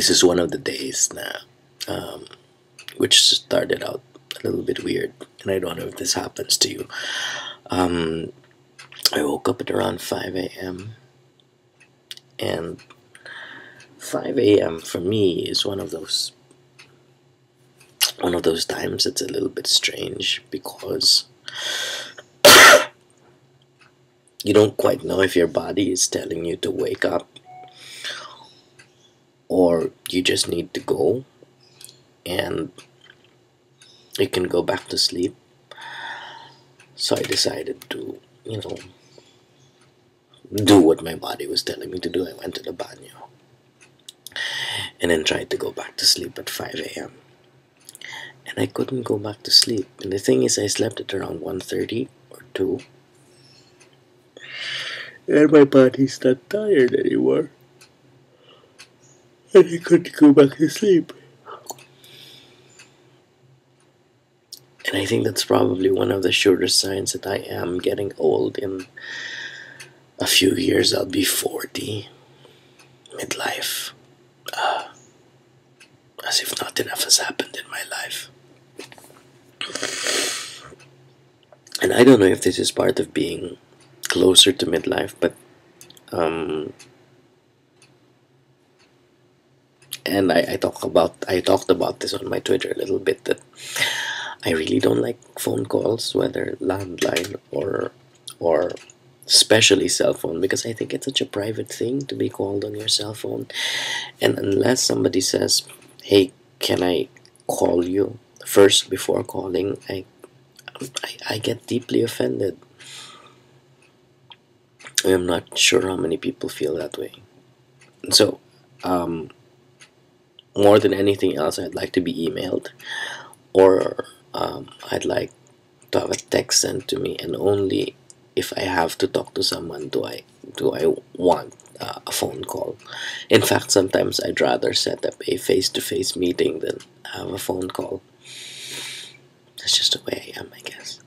this is one of the days which started out a little bit weird, and I don't know if this happens to you. Um, I woke up at around 5 a.m. and 5 a.m. for me is one of those times that's a little bit strange because you don't quite know if your body is telling you to wake up or you just need to go and you can go back to sleep. So I decided to, do what my body was telling me to do. I went to the banyo and then tried to go back to sleep at 5 a.m. And I couldn't go back to sleep. And the thing is, I slept at around 1:30 or 2. And my body's not tired anymore. And I couldn't go back to sleep. And I think that's probably one of the surest signs that I am getting old. In a few years, I'll be 40. Midlife. As if not enough has happened in my life. And I don't know if this is part of being closer to midlife, but and I talked about this on my Twitter a little bit, that I really don't like phone calls, whether landline or especially cell phone, because I think it's such a private thing to be called on your cell phone. And unless somebody says, "Hey, can I call you first before calling?" I get deeply offended. I'm not sure how many people feel that way. So, more than anything else, I'd like to be emailed, or I'd like to have a text sent to me, and only if I have to talk to someone do I want a phone call. In fact, sometimes I'd rather set up a face-to-face meeting than have a phone call. That's just the way I am, I guess.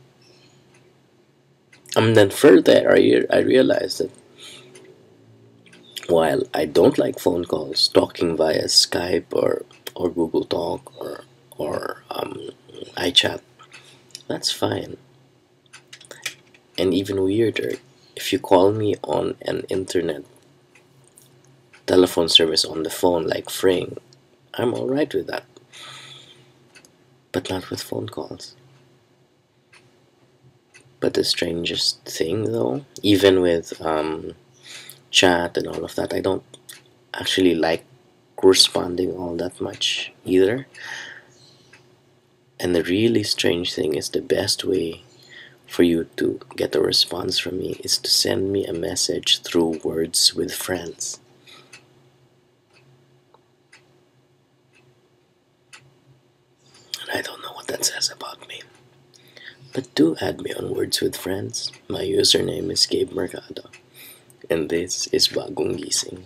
And then further, I realized that while I don't like phone calls, talking via Skype or Google Talk or iChat, that's fine. And even weirder, if you call me on an internet telephone service on the phone like Fring, I'm alright with that. But not with phone calls. But the strangest thing, though, even with chat and all of that, I don't actually like responding all that much either. And the really strange thing is, the best way for you to get a response from me is to send me a message through Words with Friends. And I don't know what that says about me. But do add me on Words with Friends. My username is Gabe Mercado. And this is Bagong Gising.